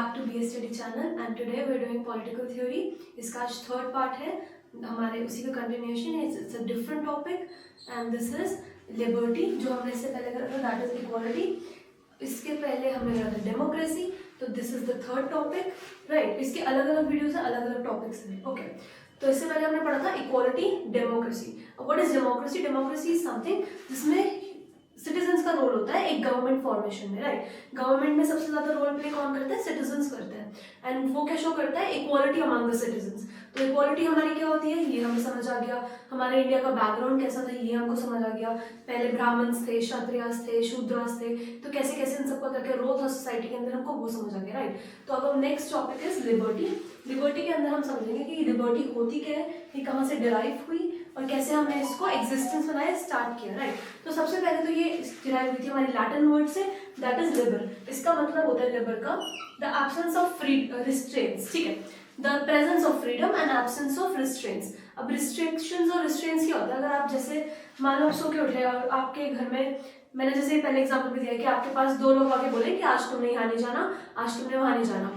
back to BS Study channel and today we're doing political theory. इसका आज third part है, हमारे उसी का कंटिन्यूएशन है. It's a different topic and this is liberty, जो हमने इससे पहले करा था, दैट इज इक्वालिटी. इसके पहले हमने करा था डेमोक्रेसी, तो this is the third topic, right. इसके अलग अलग वीडियोस है, अलग अलग टॉपिक्स हैं. ओके, तो इससे पहले हमने पढ़ा था equality, democracy. What is democracy? Democracy is something जिसमें सिटीजन्स का रोल होता है एक गवर्नमेंट फॉर्मेशन में, राइट. गवर्नमेंट में सबसे ज्यादा रोल प्ले कौन करता है? सिटीजन्स करते हैं. एंड वो क्या शो करता है? Equality among the citizens. तो इक्वालिटी हमारी क्या होती है, ये हमें समझ आ गया. हमारे इंडिया का बैकग्राउंड कैसा था, ये हमको समझ आ गया. पहले ब्राह्मण्स थे, क्षत्रियास थे, शूद्रास थे, तो कैसे कैसे इन सबका करके रोल था सोसाइटी के अंदर, हमको वो समझ आ गया, राइट. तो अब हम next topic is liberty. Liberty के अंदर हम समझेंगे कि लिबर्टी होती क्या है, ये कहाँ से डिराइव हुई और कैसे हमने इसको एग्जिस्टेंस बनाया, स्टार्ट किया, राइट. तो सबसे पहले तो ये डिराइव हुई थी हमारी लैटिन वर्ड से, दैट इज लिबर. इसका मतलब होता है लिबर का द एब्सेंस ऑफ रिस्ट्रेंट्स, ठीक है, the presence of freedom and absence of restraints. अब रिस्ट्रिक्शंस और रिस्ट्रेंट्स क्या होता है? अगर आप जैसे मान लो आप सो के उठे और आपके घर में, मैंने जैसे पहले एग्जांपल भी दिया कि आपके पास दो लोग आके बोले कि आज तुमने यहाँ नहीं जाना, आज तुमने वहाँ नहीं जाना,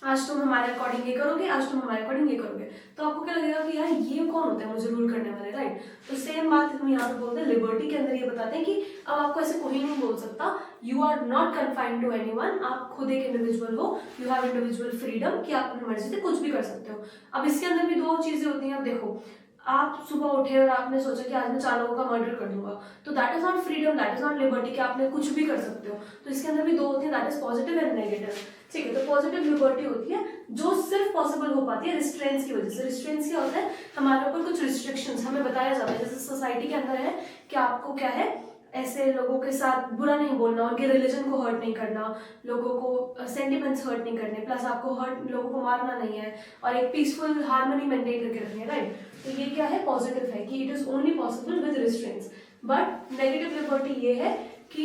आज तुम हमारे अकॉर्डिंग ये करोगे, आज तुम हमारे अकॉर्डिंग ये करोगे, तो आपको क्या लगेगा कि यार ये कौन होता है मुझे रूल करने वाले, राइट. तो सेम बात हम यहाँ पे बोलते हैं लिबर्टी के अंदर, ये बताते हैं कि अब आपको ऐसे कोई नहीं बोल सकता, you are not confined to anyone, आप खुद एक इंडिविजुअल हो, यू हैव इंडिविजुअल फ्रीडम कि आप अपनी मर्जी से कुछ भी कर सकते हो. अब इसके अंदर भी दो चीजें होती हैं. अब देखो, आप सुबह उठे और आपने सोचा कि आज मैं 4 लोगों का मर्डर कर दूंगा, तो that is not freedom, that is not liberty कि आपने कुछ भी कर सकते हो. तो इसके अंदर भी दो होती है, that is positive and negative, ठीक है. तो पॉजिटिव लिबर्टी होती है जो सिर्फ पॉसिबल हो पाती है रिस्ट्रेंट्स की वजह से. रिस्ट्रेंट्स क्या होता है? हमारे ऊपर कुछ रिस्ट्रिक्शंस हमें बताया जाता है, जैसे सोसाइटी के अंदर है कि आपको क्या है, ऐसे लोगों के साथ बुरा नहीं बोलना, उनके रिलीजन को हर्ट नहीं करना, लोगों को सेंटिमेंट्स हर्ट नहीं करने, प्लस आपको हर्ट लोगों को मारना नहीं है, और एक पीसफुल हार्मनी मेंटेन करके रखनी है, राइट. तो ये क्या है? पॉजिटिव है कि it is only possible with restraints. But negative liberty ये है कि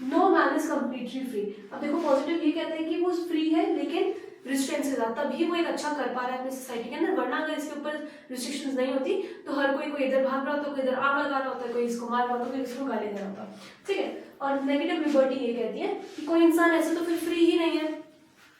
no man is completely free. अब देखो, पॉजिटिव ये कहते हैं कि वो फ्री है लेकिन रिस्ट्रेंट्स के साथ, तभी वो एक अच्छा कर पा रहा है अपनी सोसाइटी के अंदर. वरना अगर इसके ऊपर रिस्ट्रिक्शंस नहीं होती तो हर कोई इधर भाग रहा होता, कोई इधर आग लगा रहा होता, कोई इसको मार रहा होता, कोई इसको गाली दे रहा होता, ठीक है. और नेगेटिव लिबर्टी ये कहती है कि कोई इंसान ऐसे तो फिर फ्री ही नहीं है.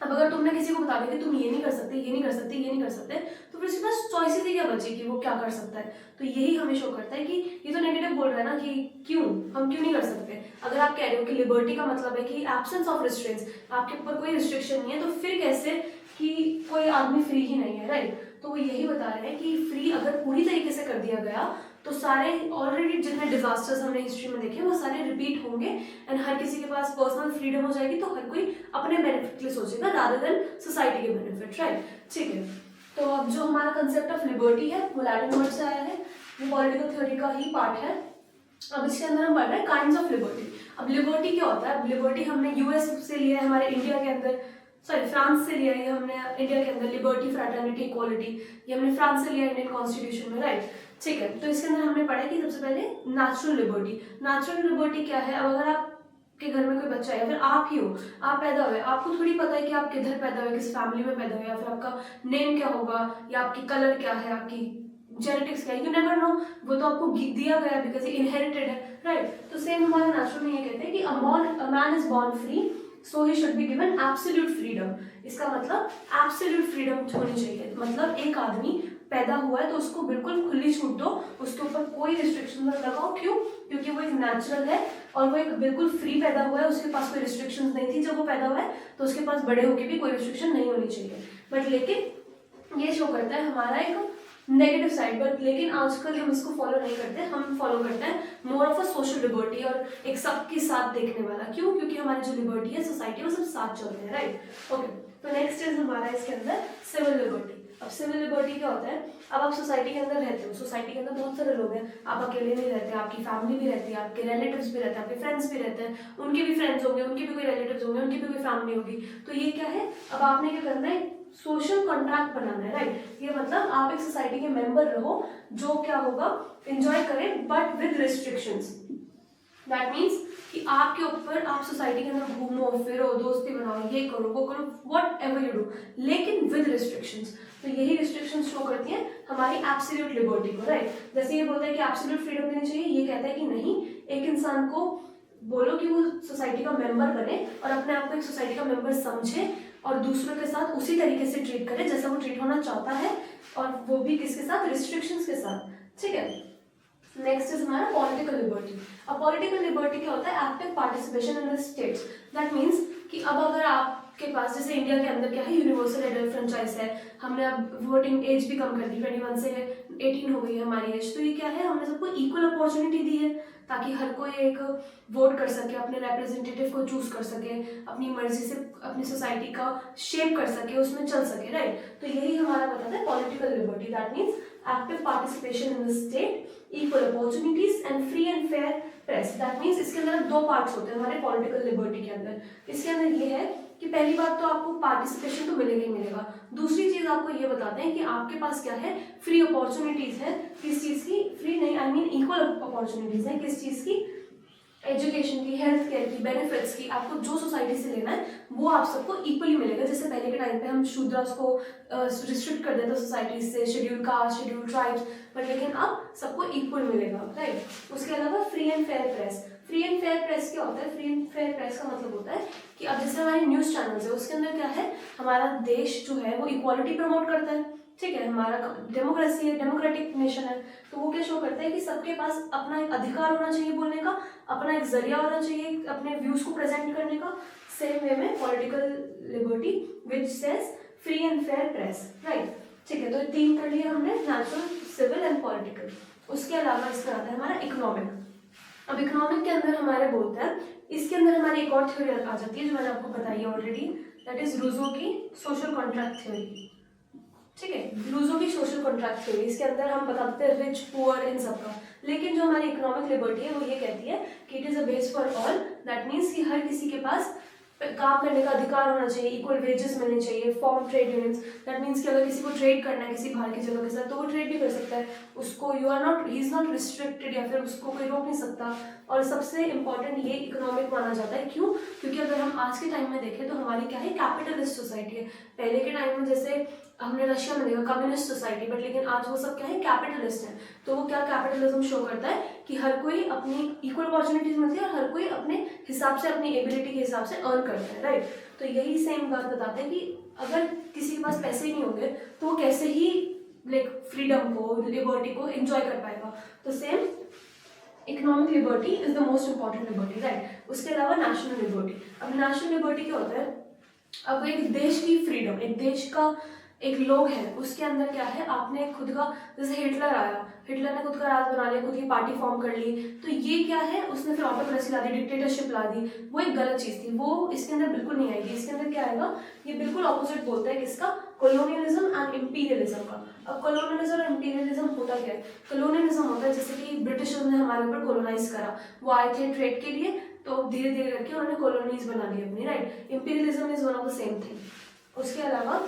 अब अगर तुमने किसी को बता दिया कि तुम ये नहीं कर सकते, ये नहीं कर सकते, ये नहीं कर सकते, तो फिर उसके पास चॉइसेस ही क्या बची कि वो क्या कर सकता है. तो यही हमें शो करता है कि ये तो नेगेटिव बोल रहा है ना, कि क्यों हम क्यों नहीं कर सकते. अगर आप कह रहे हो कि लिबर्टी का मतलब है कि एब्सेंस ऑफ रिस्ट्रेंट्स, आपके ऊपर कोई रिस्ट्रिक्शन नहीं है, तो फिर कैसे कि कोई आदमी फ्री ही नहीं है, राइट. तो वो यही बता रहे हैं कि फ्री अगर पूरी तरीके से कर दिया गया तो सारे ऑलरेडी जितने डिजास्टर्स हमने हिस्ट्री में देखे वो सारे रिपीट होंगे एंड हर किसी के पास पर्सनल फ्रीडम हो जाएगी, तो हर कोई अपने बेनिफिट के लिए सोचेगा रादर देन सोसाइटी के बेनिफिट, राइट. ठीक है. तो अब जो हमारा कंसेप्ट ऑफ लिबर्टी है वो लैटिन वर्ड से आया है, वो पॉलिटिकल थ्योरी का ही पार्ट है. अब इसके अंदर हम पढ़ रहे हैं काइंड्स ऑफ लिबर्टी. अब लिबर्टी क्या होता है? लिबर्टी हमने यूएस से लिया है, हमारे इंडिया के अंदर, सॉरी फ्रांस से लिया है हमने इंडिया के अंदर. लिबर्टी, फ्रैटर्निटी, इक्वालिटी, ये हमने फ्रांस से लिया इंडियन कॉन्स्टिट्यूशन में, राइट. ठीक है. तो इसके अंदर हमने पढ़ा कि सबसे पहले नेचुरल लिबर्टी. नेचुरल लिबर्टी क्या है? अब अगर आपके घर में कोई बच्चा है या फिर आप ही हो, आप पैदा हुए, आपको थोड़ी पता है कि आप किधर पैदा हुए, किस फैमिली में पैदा हुए, या फिर आपका नेम क्या होगा, या आपकी कलर क्या है, आपकी जेनेटिक्स क्या है, यू नेवर नो. वो तो आपको दिया गया बिकॉज ये इनहेरिटेड है, राइट. तो सेम हमारे नेचुरल में ये कहते हैं कि a man is born free so he should be given absolute freedom. इसका मतलब एब्सोल्यूट फ्रीडम होनी चाहिए. मतलब एक आदमी पैदा हुआ है तो उसको बिल्कुल खुली छूट दो, उसके ऊपर कोई रिस्ट्रिक्शन मत लगाओ. क्यों? क्योंकि वो एक नेचुरल है और वो एक बिल्कुल फ्री पैदा हुआ है, उसके पास कोई रिस्ट्रिक्शंस नहीं थी जब वो पैदा हुआ है, तो उसके पास बड़े होके भी कोई रिस्ट्रिक्शन नहीं होनी चाहिए. बट लेकिन ये शो करता है हमारा एक नेगेटिव साइड पर, लेकिन आजकल हम इसको फॉलो नहीं करते. हम फॉलो करते हैं more of a social liberty और एक सबके साथ देखने वाला. क्यों? क्योंकि हमारी जो लिबर्टी है सोसाइटी वो सब साथ चलते हैं, राइट. ओके. तो नेक्स्ट इज हमारा इसके अंदर सिविल लिबर्टी. अब सिविल लिबर्टी क्या होता है? अब आप सोसाइटी के अंदर रहते हो, सोसाइटी के अंदर बहुत सारे लोग हैं, आप अकेले नहीं रहते, आपकी फैमिली भी रहती है, आपके रिलेटिव्स भी रहते हैं, आपके फ्रेंड्स भी रहते हैं, उनके भी फ्रेंड्स होंगे, उनके भी कोई रिलेटिव्स होंगे, उनकी भी कोई फैमिली होगी. तो ये क्या है? अब आपने क्या करना है? सोशल कॉन्ट्रैक्ट बनाना है, राइट. ये मतलब आप एक सोसाइटी के मेंबर रहो जो क्या होगा, एंजॉय करें but with restrictions. That means कि आपके ऊपर, आप सोसाइटी के अंदर घूमो फिरो, दोस्ती बनाओ, ये करो वो करो, व्हाट एवर यू डू, लेकिन विद रिस्ट्रिक्शंस. तो यही रिस्ट्रिक्शंस शो करती हैं हमारी एब्सोल्यूट लिबर्टी को, राइट. जैसे ये बोलता है कि एब्सोल्यूट फ्रीडम देनी चाहिए, ये कहता है कि नहीं, एक इंसान को बोलो कि वो सोसाइटी का मेंबर बने और अपने आप को एक सोसाइटी का मेंबर समझे और दूसरों के साथ उसी तरीके से ट्रीट करे जैसा वो ट्रीट होना चाहता है, और वो भी किसके साथ, रिस्ट्रिक्शंस के साथ, ठीक है। नेक्स्ट इज हमारा पॉलिटिकल लिबर्टी। अब पॉलिटिकल लिबर्टी क्या होता है, active participation in the states. That means कि अब अगर आपके पास, जैसे इंडिया के अंदर क्या है, यूनिवर्सल एडल्ट फ्रेंचाइज है, हमने अब वोटिंग एज भी कम कर दी, 21 से 18 हो गई है हमारी एज, तो ये क्या है, हमने सबको इक्वल अपॉर्चुनिटी दी है ताकि हर कोई एक वोट कर सके, अपने रिप्रेजेंटेटिव को चूज कर सके, अपनी मर्जी से अपनी सोसाइटी का शेप कर सके, उसमें चल सके, राइट। तो यही हमारा बताता है political liberty. That means active participation in the state, equal opportunities and free and fair press. That means इसके अंदर 2 पार्ट्स होते हैं हमारे पॉलिटिकल लिबर्टी के अंदर। इसके अंदर ये है कि पहली बात तो आपको पार्टिसिपेशन तो मिलेगा ही मिलेगा, दूसरी चीज आपको ये बताते हैं कि आपके पास क्या है, फ्री अपॉर्चुनिटीज है। किस चीज की, फ्री नहीं, आई मीन इक्वल अपॉर्चुनिटीज है। किस चीज की, एजुकेशन की, हेल्थ केयर की, बेनिफिट्स की। आपको जो सोसाइटी से लेना है वो आप सबको इक्वली मिलेगा। जैसे पहले के टाइम पे हम शूद्रास को रिस्ट्रिक्ट कर देते सोसाइटी से, schedule caste, schedule tribes, but लेकिन अब सबको इक्वल मिलेगा, राइट। उसके अलावा free and fair press. Free and fair press क्या होता है, फ्री एंड फेयर प्रेस का मतलब होता है कि अब जैसे हमारे न्यूज चैनल्स है, उसके अंदर क्या है, हमारा देश जो है वो इक्वालिटी प्रमोट करता है, ठीक है, हमारा डेमोक्रेसी है, डेमोक्रेटिक नेशन है, तो वो क्या शो करता है कि सबके पास अपना एक अधिकार होना चाहिए बोलने का, अपना एक जरिया होना चाहिए अपने व्यूज को प्रेजेंट करने का। सेम वे में political liberty which says free and fair press, right, ठीक है। तो 3 कर लिए हमने, नेचुरल, सिविल एंड पॉलिटिकल। उसके अलावा इसका आता है हमारा इकोनॉमिक। अब इकोनॉमिक के अंदर हमारे बोलते हैं, इसके अंदर हमारी एक और थ्योरी आ जाती है जो मैंने आपको बताई है ऑलरेडी, दैट इज रूसो की सोशल कॉन्ट्रैक्ट थ्योरी, ठीक है। रूसो की सोशल कॉन्ट्रैक्ट थ्योरी, इसके अंदर हम बताते हैं रिच पुअर इन सबका, लेकिन जो हमारी इकोनॉमिक लिबर्टी है वो ये कहती है कि it is a base for all. That means कि हर किसी के पास काम करने का अधिकार होना चाहिए, इक्वल वेजेस मिलने चाहिए, form trade unions. That means कि अगर किसी को ट्रेड करना है किसी बाहर की जगह के साथ तो वो ट्रेड भी कर सकता है, उसको you are not, he is not restricted, या फिर उसको कोई रोक नहीं सकता। और सबसे इंपॉर्टेंट ये इकोनॉमिक माना जाता है, क्यों, क्योंकि अगर हम आज के टाइम में देखें तो हमारी क्या है, कैपिटलिस्ट सोसाइटी है। पहले के टाइम में जैसे हमने रशिया में देखा कम्युनिस्ट सोसाइटी, बट लेकिन आज वो सब क्या है, कैपिटलिस्ट है। तो वो क्या कैपिटलिज्म शो करता है कि हर कोई अपनी इक्वल अपॉर्चुनिटीज मिलती है और हर कोई अपने हिसाब से, अपनी एबिलिटी के हिसाब से अर्न करता है, राइट। तो यही सेम बात बताते हैं कि अगर किसी के पास पैसे ही नहीं होंगे तो वो कैसे ही लाइक फ्रीडम को, लिबर्टी को एंजॉय कर पाएगा। तो same economic liberty is the most important liberty, right. उसके अलावा नेशनल लिबर्टी। अब नेशनल लिबर्टी क्या होता है, अब एक देश की फ्रीडम, एक देश का एक लोग है, उसके अंदर क्या है, आपने खुद का, जैसे हिटलर आया, हिटलर ने खुद का राज बना लिया, खुद की पार्टी फॉर्म कर ली, तो ये क्या है, उसने फिर ऑटोक्रेसी ला दी, डिक्टेटरशिप ला दी, वो एक गलत चीज थी, वो इसके अंदर बिल्कुल नहीं आएगी। इसके अंदर क्या आएगा, ये बिल्कुल ऑपोजिट बोलता है किसका, कॉलोनियलिज्म एंड इंपीरियलिज्म का। अब कॉलोनियलिज्म और इंपीरियलिज्म होता क्या है, कॉलोनियलिज्म होता है जैसे कि ब्रिटिशर्स ने हमारे ऊपर कॉलोनाइज करा, वो आए थे ट्रेड के लिए, तो धीरे धीरे करके उन्होंने कॉलोनीज बना ली अपनी, right. Imperialism is one of the same thing. उसके अलावा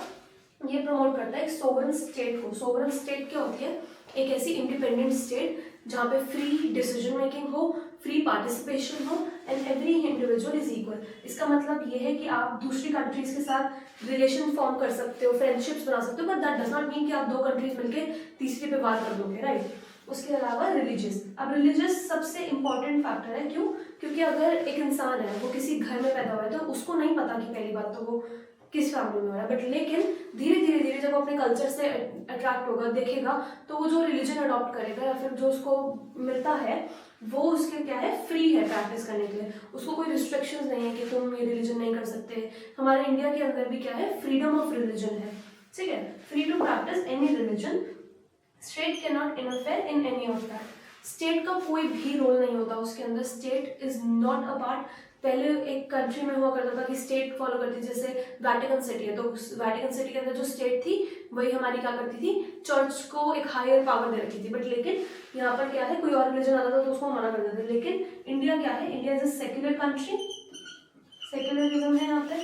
ये प्रमोट करता है एक सोवरेन स्टेट को। सोवरेन स्टेट क्या होती है, एक ऐसी इंडिपेंडेंट स्टेट जहाँ पे फ्री डिसीजन मेकिंग हो, फ्री पार्टिसिपेशन हो and every individual is equal. इसका मतलब ये है कि आप दूसरी कंट्रीज के साथ रिलेशन फॉर्म कर सकते हो, फ्रेंडशिप्स बना सकते हो, but that does not mean कि आप 2 कंट्रीज मिलके तीसरी पे वार कर दोगे, राइट। उसके अलावा रिलीजियस। अब रिलीजियस सबसे इंपॉर्टेंट फैक्टर है, क्यों, क्योंकि अगर एक इंसान है वो किसी घर में पैदा हुआ है तो उसको नहीं पता कि पहली बात तो वो किस फैमिली में हो रहा है, बट लेकिन धीरे धीरे धीरे जब वो अपने कल्चर से अट्रैक्ट होगा, देखेगा, तो वो जो रिलीजन अडॉप्ट करेगा या फिर जो उसको मिलता है वो उसके क्या है, फ्री है प्रैक्टिस करने के लिए, उसको कोई रिस्ट्रिक्शंस नहीं है कि तुम ये रिलीजन नहीं कर सकते। हमारे इंडिया के अंदर भी क्या है, फ्रीडम ऑफ रिलीजन है, ठीक है, free to practise any religion, state can not interfere in any of that. State का कोई भी रोल नहीं होता उसके अंदर, state is not a part. पहले एक कंट्री में हुआ करता था कि स्टेट फॉलो करती, जैसे वैटिकन सिटी है, तो वैटिकन सिटी के अंदर जो स्टेट थी वही हमारी क्या करती थी, चर्च को एक हायर पावर दे रखी थी, बट लेकिन यहाँ पर क्या है, कोई और रिलीजन आता था तो उसको मना कर देते थे। लेकिन इंडिया क्या है, India is a secular country, secularism है यहाँ पे,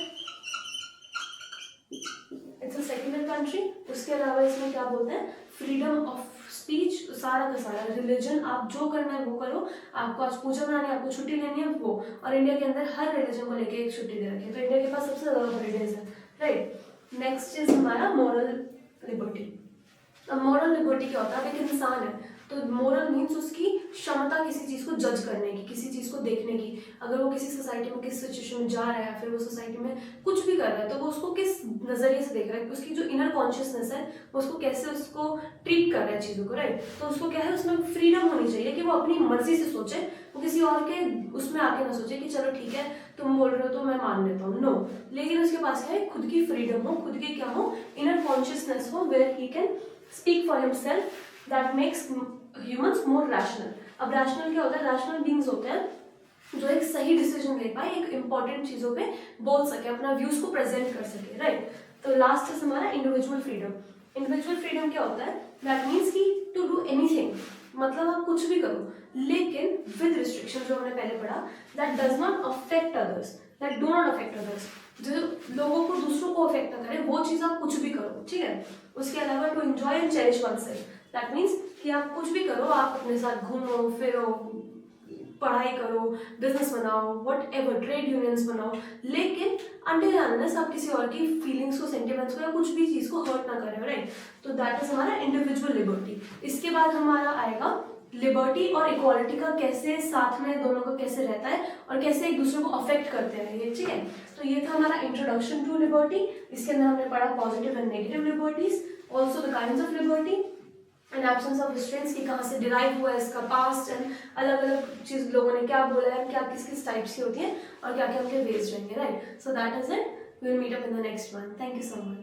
इट्स अ सेक्युलर कंट्री। उसके अलावा इसमें क्या बोलते हैं, फ्रीडम ऑफ स्पीच, सारा का सारा रिलीजन, आप जो करना है वो करो, आपको आज पूजा बनानी है, आपको छुट्टी लेनी है वो, और इंडिया के अंदर हर रिलीजन को लेके एक छुट्टी दे रखी है, तो इंडिया के पास सबसे ज्यादा हॉलीडेज है, राइट। नेक्स्ट इज हमारा मॉरल लिबर्टी। अब मॉरल लिबर्टी क्या होता है, अब एक इंसान है तो मोरल मीन्स उसकी क्षमता किसी चीज को जज करने की, किसी चीज को देखने की। अगर वो किसी सोसाइटी में किस सिचुएशन में जा रहा है या फिर वो सोसाइटी में कुछ भी कर रहा है तो वो उसको किस नजरिए से देख रहा है, उसकी जो इनर कॉन्शियसनेस है उसको कैसे उसको ट्रीट कर रहा है चीज़ों को, राइट। तो उसको क्या है, उसमें फ्रीडम होनी चाहिए कि वो अपनी मर्जी से सोचे, वो किसी और के उसमें आके ना सोचे कि चलो ठीक है तुम बोल रहे हो तो मैं मान लेता हूँ, नो। लेकिन उसके पास क्या है, खुद की फ्रीडम हो, खुद की क्या हो, इनर कॉन्शियसनेस हो, where he can speak for himself, that makes humans more rational. अब रैशनल क्या होता है, रैशनल बींग्स होते हैं जो एक सही डिसीजन ले पाए, एक इंपॉर्टेंट चीजों पे बोल सके, अपना व्यूज को प्रेजेंट कर सके, राइट। तो लास्ट है हमारा इंडिविजुअल फ्रीडम। इंडिविजुअल फ्रीडम क्या होता है, दैट मीन्स कि टू डू एनीथिंग, मतलब आप कुछ भी करो लेकिन विद रिस्ट्रिक्शन, जो हमने पहले पढ़ा, that does not affect others, that do not affect others, जो लोगों को, दूसरों को अफेक्ट ना करे वो चीज आप कुछ भी करो, ठीक है। उसके अलावा to enjoy and cherish oneself, that means कि आप कुछ भी करो, आप अपने साथ घूमो फिरो, पढ़ाई करो, बिजनेस बनाओ, वट एवर, ट्रेड यूनियंस बनाओ, लेकिन अनटिल अनलेस आप किसी और की फीलिंग्स को, सेंटिमेंट्स को या कुछ भी चीज को हर्ट ना करें, राइट। तो दैट इज हमारा इंडिविजुअल लिबर्टी। इसके बाद हमारा आएगा लिबर्टी और इक्वालिटी का कैसे साथ में दोनों का कैसे रहता है और कैसे एक दूसरे को अफेक्ट करते हैं ये, ठीक है। तो ये था हमारा इंट्रोडक्शन टू लिबर्टी। इसके अंदर हमने पढ़ा positive and negative liberties, also the kinds of liberty and absence of restraints, की कहाँ से डिराइव हुआ है इसका पास्ट, एंड अलग अलग चीज लोगों ने क्या बोला है, क्या किस किस टाइप्स की होती है और क्या क्या उनके वेज रहेंगे, right. So that is it, we will meet up in the next one. Thank you so much.